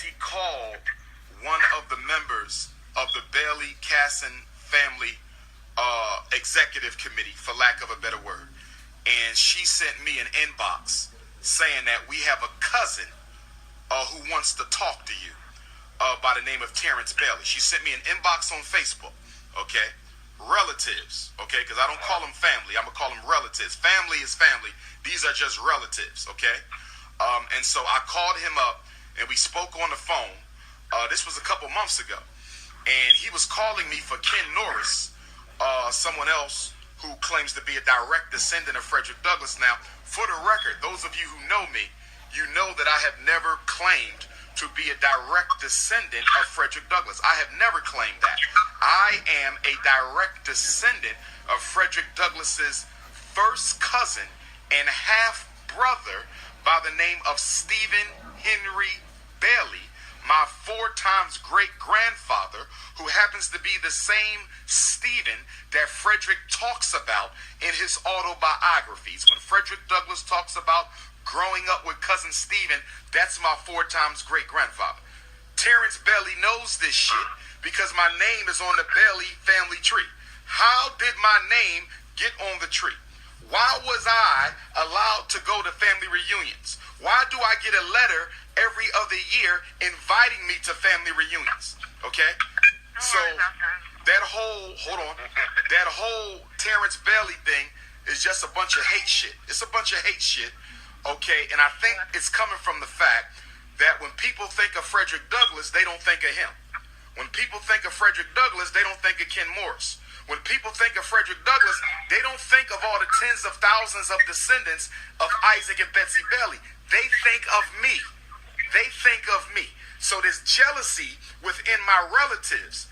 he called one of the members of the Bailey Casson family executive committee, for lack of a better word. And she sent me an inbox saying that we have a cousin who wants to talk to you by the name of Terrence Bailey. She sent me an inbox on Facebook, okay? Relatives, okay? Because I don't call them family. I'm going to call them relatives. Family is family. These are just relatives, okay? And so I called him up, and we spoke on the phone. This was a couple months ago. And he was calling me for Ken Norris, someone else who claims to be a direct descendant of Frederick Douglass. Now, for the record, those of you who know me, you know that I have never claimed to be a direct descendant of Frederick Douglass. I have never claimed that. I am a direct descendant of Frederick Douglass's first cousin and half brother by the name of Stephen Henry Bailey, my 4 times great grandfather, who happens to be the same Stephen that Frederick talks about in his autobiographies. When Frederick Douglass talks about growing up with cousin Stephen, that's my 4 times great grandfather. Terrence Bailey knows this shit because my name is on the Bailey family tree. How did my name get on the tree? Why was I allowed to go to family reunions? Why do I get a letter every other year inviting me to family reunions? Okay? So that whole Terrence Bailey thing is just a bunch of hate shit. It's a bunch of hate shit. Okay, and I think it's coming from the fact that when people think of Frederick Douglass, they don't think of him. When people think of Frederick Douglass, they don't think of Ken Morris. When people think of Frederick Douglass, they don't think of all the tens of thousands of descendants of Isaac and Betsy Bailey. They think of me. They think of me. So there's jealousy within my relatives,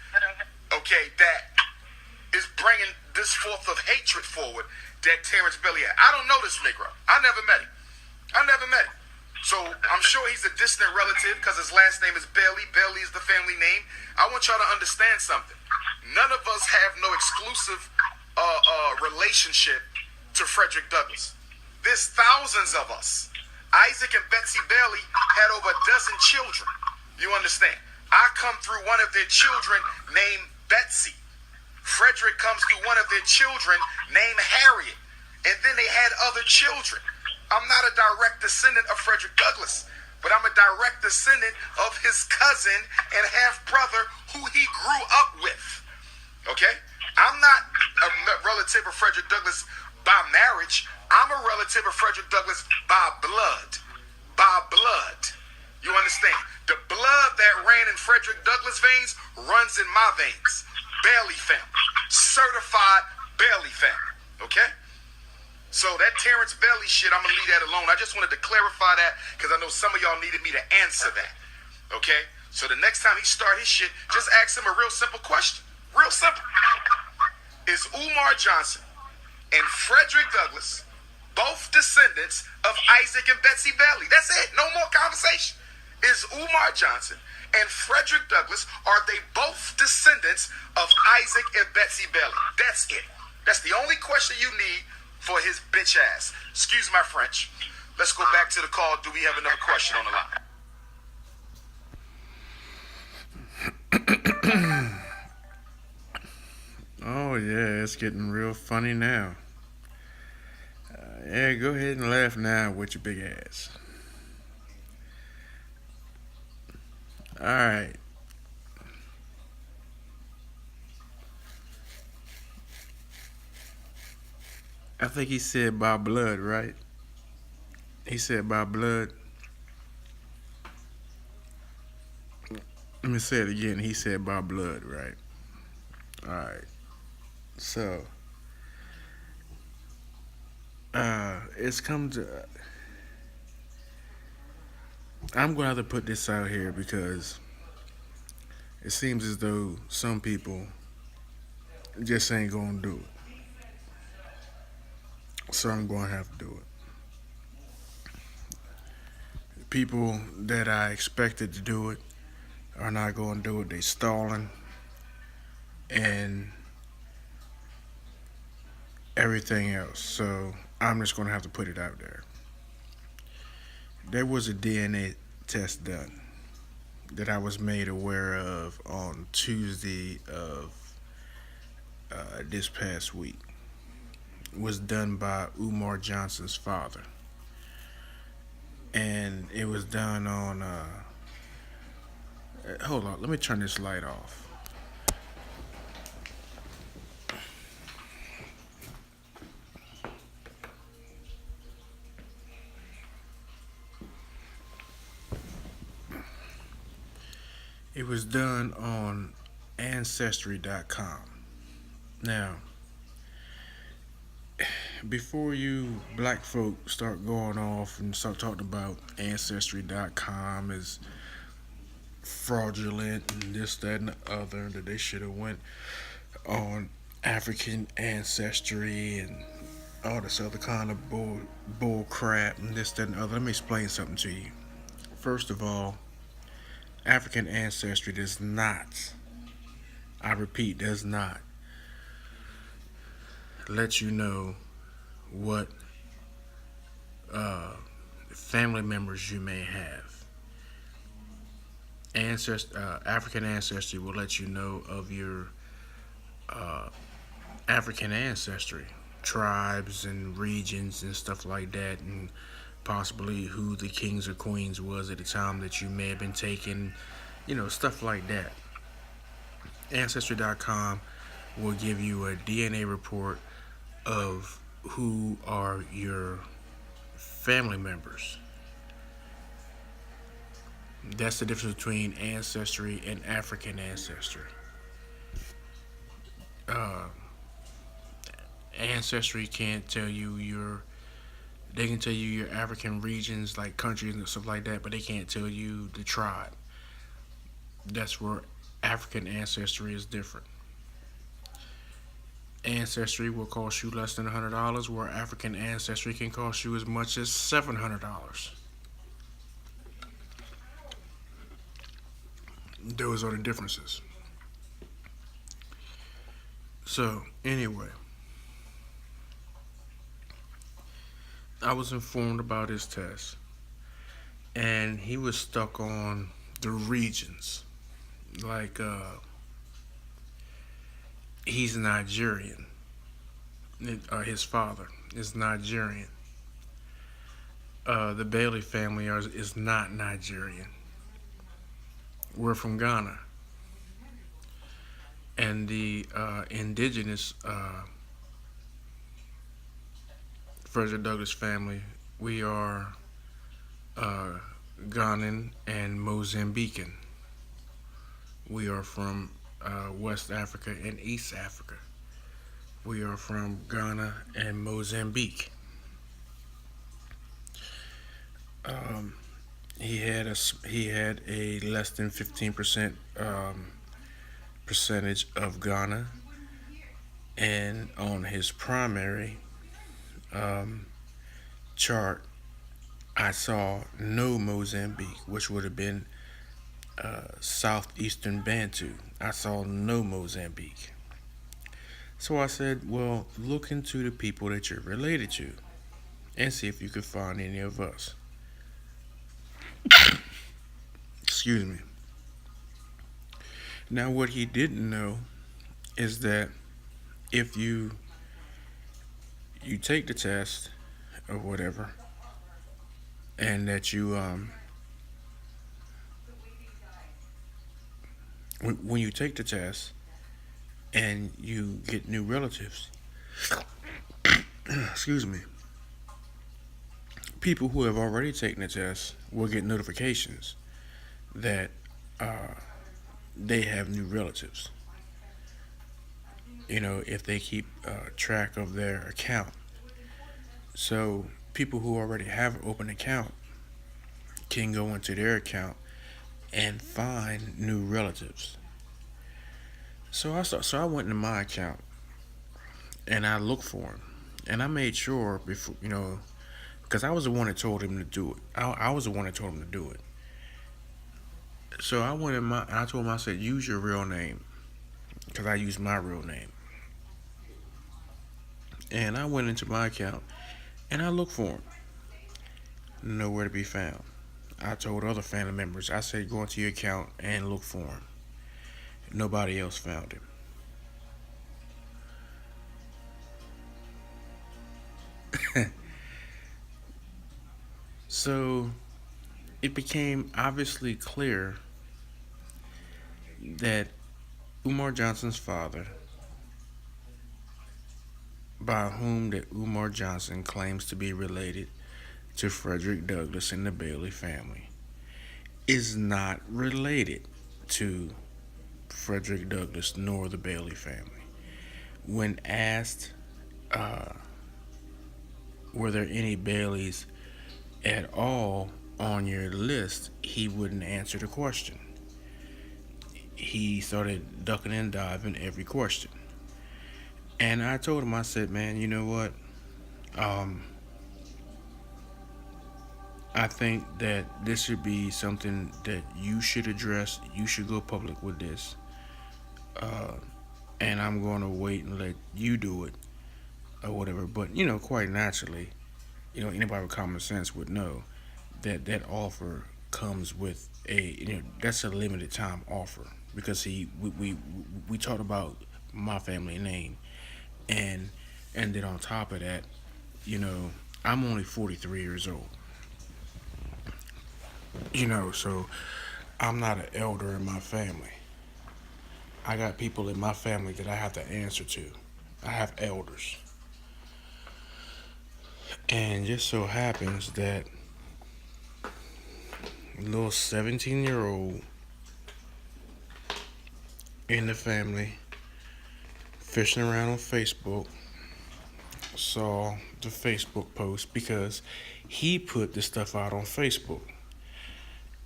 okay, that is bringing this forth of hatred forward that Terrence Bailey had. I don't know this Negro. I never met him. So I'm sure he's a distant relative because his last name is Bailey. Bailey is the family name. I want y'all to understand something. None of us have no exclusive relationship to Frederick Douglass. There's thousands of us. Isaac and Betsy Bailey had over a dozen children. You understand? I come through one of their children named Betsy. Frederick comes through one of their children named Harriet. And then they had other children. I'm not a direct descendant of Frederick Douglass, but I'm a direct descendant of his cousin and half-brother who he grew up with. Okay? I'm not a relative of Frederick Douglass by marriage. I'm a relative of Frederick Douglass by blood. By blood. You understand? The blood that ran in Frederick Douglass' veins runs in my veins. Bailey family. Certified Bailey family. Okay? So that Terrence Bailey shit, I'm going to leave that alone. I just wanted to clarify that because I know some of y'all needed me to answer that. Okay? So the next time he start his shit, just ask him a real simple question. Real simple. Is Umar Johnson and Frederick Douglass both descendants of Isaac and Betsy Bailey? That's it. No more conversation. Is Umar Johnson and Frederick Douglass, are they both descendants of Isaac and Betsy Bailey? That's it. That's the only question you need for his bitch ass. Excuse my French. Let's go back to the call. Do we have another question on the line? Oh yeah, it's getting real funny now. Yeah, go ahead and laugh now with your big ass. Alright. I think he said by blood, right? He said by blood. Let me say it again. He said by blood, right? Alright. So, it's come to... I'm going to have to put this out here because it seems as though some people just ain't going to do it. So I'm going to have to do it. People that I expected to do it are not going to do it. They stalling and everything else. So I'm just going to have to put it out there. There was a DNA test done. that I was made aware of on Tuesday of this past week was done by Umar Johnson's father, and it was done on. Hold on, let me turn this light off. It was done on Ancestry.com. Now, before you black folk start going off and start talking about Ancestry.com is fraudulent and this, that, and the other, that they should have went on African ancestry and all this other kind of bull crap and this, that, and the other, let me explain something to you. First of all, African ancestry does not, I repeat, does not let you know what uh, family members you may have. African ancestry will let you know of your uh, African ancestry, tribes and regions and stuff like that, and possibly who the kings or queens was at the time that you may have been taken, stuff like that. Ancestry.com will give you a DNA report of who are your family members. That's the difference between ancestry and African ancestry. Uh, Ancestry can't tell you they can tell you your African regions, like countries and stuff like that, but they can't tell you the tribe. That's where African ancestry is different. Ancestry will cost you less than $100, where African ancestry can cost you as much as $700. Those are the differences. So, anyway, I was informed about his test, and he was stuck on the regions. Like, he's Nigerian. His father is Nigerian. The Bailey family is not Nigerian. We're from Ghana. And the indigenous Frederick Douglass family, we are Ghanaian and Mozambican. We are from West Africa and East Africa. We are from Ghana and Mozambique. Um, he had a less than 15% percentage of Ghana, and on his primary um, chart, I saw no Mozambique, which would have been southeastern Bantu. I saw no Mozambique. So I said, well, look into the people that you're related to and see if you can find any of us. Excuse me. Now, what he didn't know is that if you take the test or whatever, and that you when you take the test and you get new relatives, excuse me, people who have already taken the test will get notifications that they have new relatives. If they keep track of their account. So people who already have an open account can go into their account and find new relatives. So I went into my account and I looked for him, and I made sure before because I was the one that told him to do it. I was the one that told him to do it. So I told him, I said, use your real name, because I used my real name. And I went into my account and I looked for him. Nowhere to be found. I told other family members, I said, go into your account and look for him. Nobody else found him. So it became obviously clear that Umar Johnson's father, by whom that Umar Johnson claims to be related to Frederick Douglass and the Bailey family, is not related to Frederick Douglass nor the Bailey family. When asked, uh, were there any Baileys at all on your list, he wouldn't answer the question. He started ducking and diving every question. And I told him, I said, man, you know what? Um, I think that this should be something that you should address. You should go public with this. Uh, and I'm going to wait and let you do it or whatever. But, quite naturally, anybody with common sense would know that that offer comes with that's a limited time offer because we talked about my family name and then on top of that, you know, I'm only 43 years old. So I'm not an elder in my family. I got people in my family that I have to answer to. I have elders. And just so happens that a little 17-year-old in the family fishing around on Facebook saw the Facebook post because he put the stuff out on Facebook.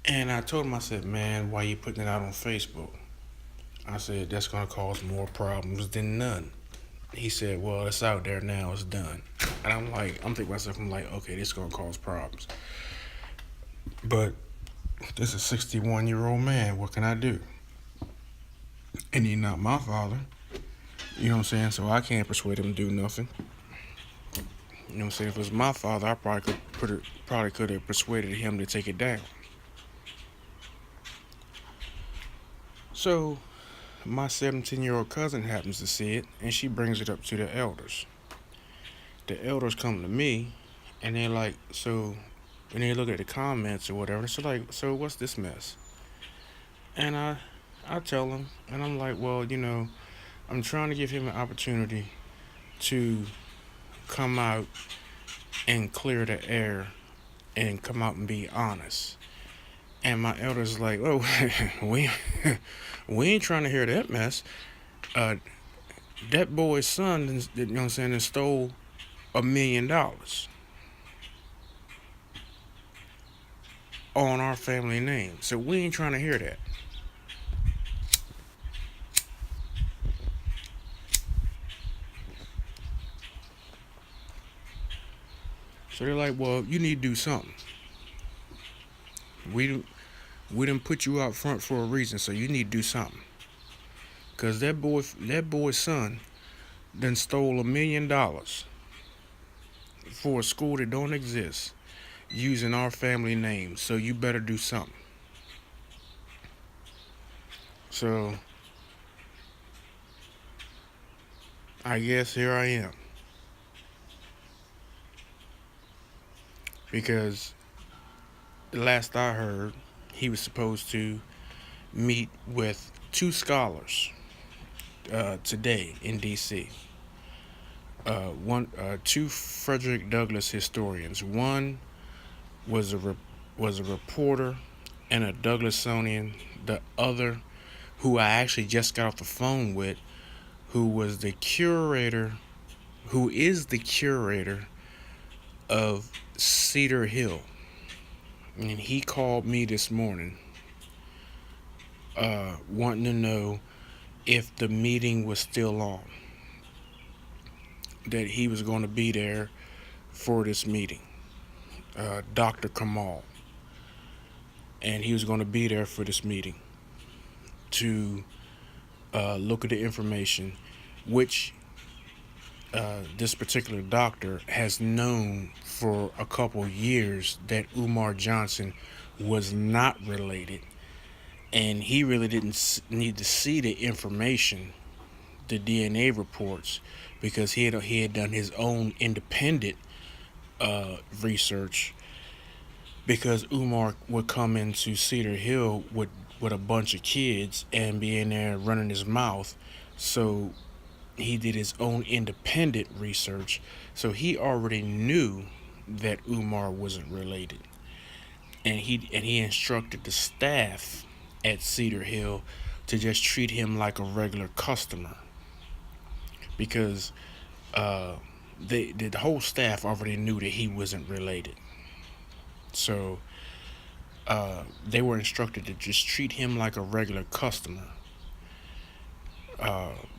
And I told him, I said, man, why you putting it out on Facebook? I said, that's going to cause more problems than none. He said, well, it's out there now, it's done. And I'm thinking to myself, okay, this is going to cause problems. But this is a 61-year-old man, what can I do? And he's not my father. You know what I'm saying? So I can't persuade him to do nothing. You know what I'm saying? If it was my father, I probably could have persuaded him to take it down. So my 17-year-old cousin happens to see it, and she brings it up to the elders. The elders come to me, and they're like, so when they look at the comments or whatever, it's like, so what's this mess? And I tell them, and I'm like, well, I'm trying to give him an opportunity to come out and clear the air and come out and be honest. And my elders like, oh, we we ain't trying to hear that mess. That boy's son, you know what I'm saying, stole $1 million on our family name. So we ain't trying to hear that. So they're like, well, you need to do something. We didn't put you out front for a reason, so you need to do something. Cause that boy's son then stole $1 million for a school that don't exist using our family name. So you better do something. So I guess here I am. Because the last I heard, he was supposed to meet with two scholars today in D.C. Two Frederick Douglass historians. One was a reporter and a Douglassonian. The other, who I actually just got off the phone with, who is the curator of Cedar Hill. And he called me this morning wanting to know if the meeting was still on. That he was going to be there for this meeting. Dr. Kamal. And he was going to be there for this meeting to look at the information, which this particular doctor has known for a couple years that Umar Johnson was not related, and he really didn't need to see the information, the DNA reports, because he had done his own independent research. Because Umar would come into Cedar Hill with a bunch of kids and be in there running his mouth, so he did his own independent research. So he already knew that Umar wasn't related, and he instructed the staff at Cedar Hill to just treat him like a regular customer, because the whole staff already knew that he wasn't related. So they were instructed to just treat him like a regular customer,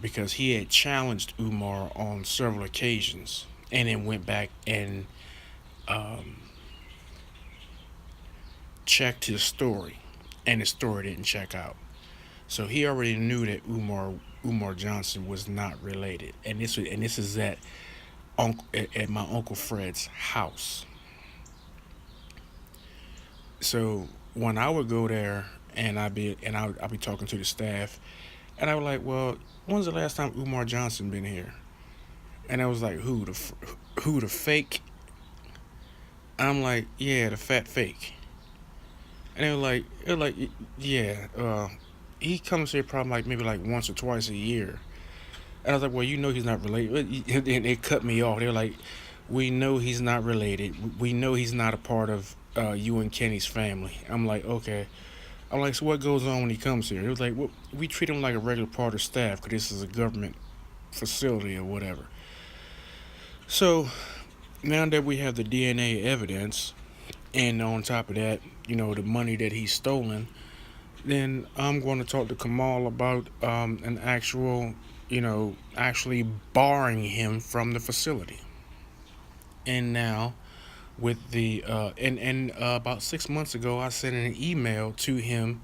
because he had challenged Umar on several occasions, and then went back and checked his story, and his story didn't check out. So he already knew that Umar Johnson was not related, and this is at my uncle Fred's house. So when I would go there, I'd be talking to the staff, and I was like, "Well, when's the last time Umar Johnson been here?" And I was like, "Who the fake?" I'm like, "Yeah, the fat fake." And they were like, "Yeah, he comes here probably like maybe like once or twice a year." And I was like, "Well, he's not related." And they cut me off. They were like, "We know he's not related. We know he's not a part of you and Kenny's family." I'm like, "Okay." I'm like, "So what goes on when he comes here?" It was like, "Well, we treat him like a regular part of staff because this is a government facility or whatever." So now that we have the DNA evidence, and on top of that, the money that he's stolen, then I'm going to talk to Kamal about an actual, actually barring him from the facility. And now, with the about 6 months ago, I sent an email to him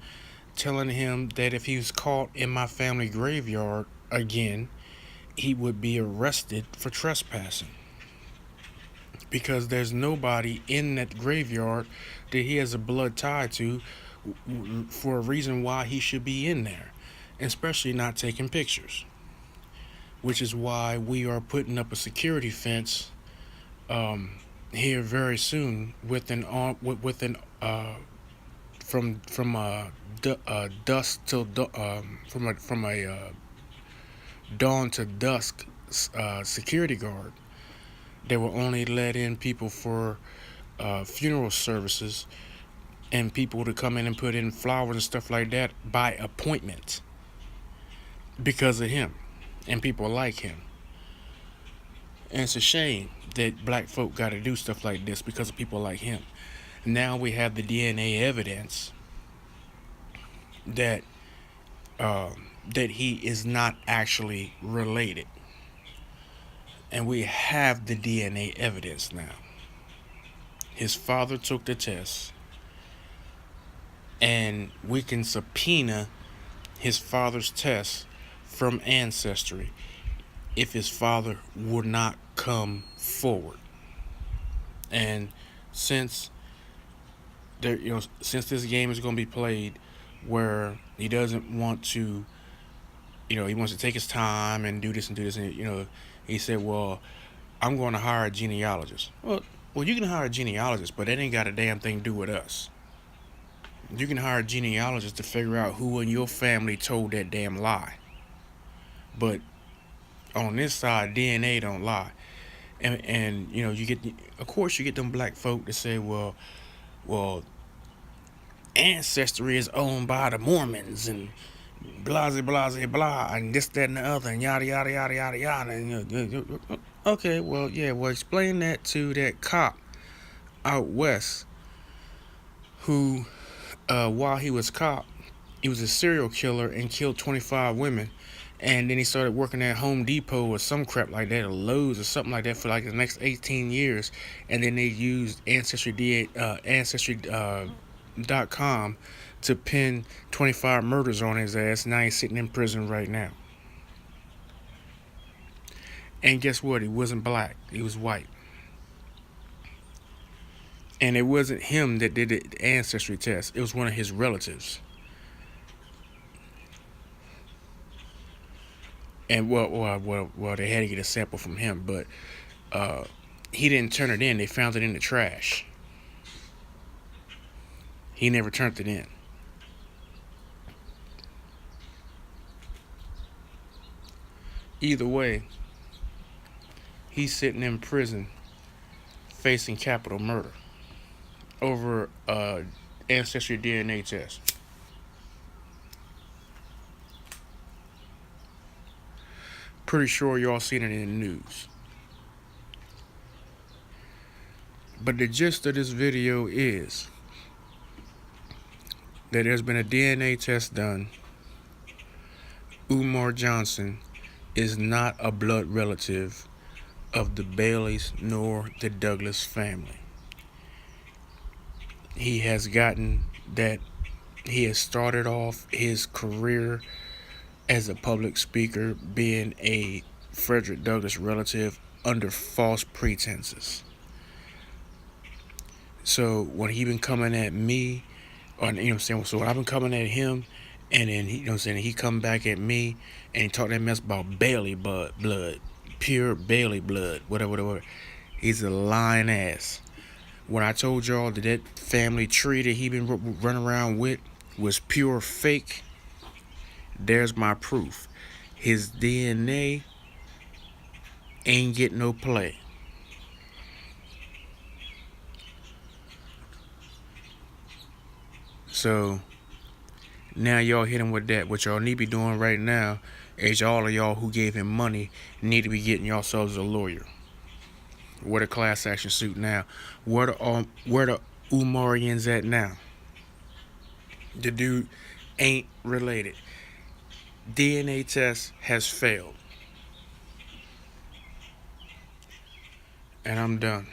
telling him that if he was caught in my family graveyard again, he would be arrested for trespassing, because there's nobody in that graveyard that he has a blood tie to, for a reason why he should be in there, especially not taking pictures. Which is why we are putting up a security fence here very soon, within from dusk till from a dawn to dusk security guard. They will only let in people for funeral services, and people to come in and put in flowers and stuff like that by appointment, because of him and people like him. And it's a shame that black folk got to do stuff like this because of people like him. Now we have the DNA evidence that that he is not actually related, and we have the DNA evidence now. His father took the test, and we can subpoena his father's test from Ancestry if his father would not come forward. And since since this game is going to be played where he doesn't want to, he wants to take his time and do this and do this, and he said, "Well, I'm going to hire a genealogist." Well, you can hire a genealogist, but that ain't got a damn thing to do with us. You can hire a genealogist to figure out who in your family told that damn lie. But on this side, DNA don't lie. And you get, of course, you get them black folk to say, well, Ancestry is owned by the Mormons, and blah blah blah blah, and this, that, and the other, and yada yada yada yada yada. And, okay, well, yeah, well, explain that to that cop out west who, while he was cop, he was a serial killer and killed 25 women. And then he started working at Home Depot or some crap like that, or Lowe's or something like that, for like the next 18 years. And then they used Ancestry.com to pin 25 murders on his ass. Now he's sitting in prison right now. And guess what? He wasn't black. He was white. And it wasn't him that did the ancestry test. It was one of his relatives. And well, they had to get a sample from him, but he didn't turn it in. They found it in the trash. He never turned it in. Either way, he's sitting in prison facing capital murder over ancestry DNA test. Pretty sure y'all seen it in the news. But the gist of this video is that there's been a DNA test done. Umar Johnson is not a blood relative of the Baileys nor the Douglas family. He has started off his career as a public speaker being a Frederick Douglass relative under false pretenses. So when he been coming at me, or you know what I'm saying, so when I've been coming at him, and then he, you know what I'm saying, he come back at me and he talk that mess about Bailey blood, pure Bailey blood, whatever. He's a lying ass. When I told y'all that family tree that he been running around with was pure fake, there's my proof. His DNA ain't get no play. So now y'all hit him with that. What y'all need to be doing right now is all of y'all who gave him money need to be getting yourselves a lawyer. Where the class action suit now? Where the Umarians at now? The dude ain't related. DNA test has failed. And I'm done.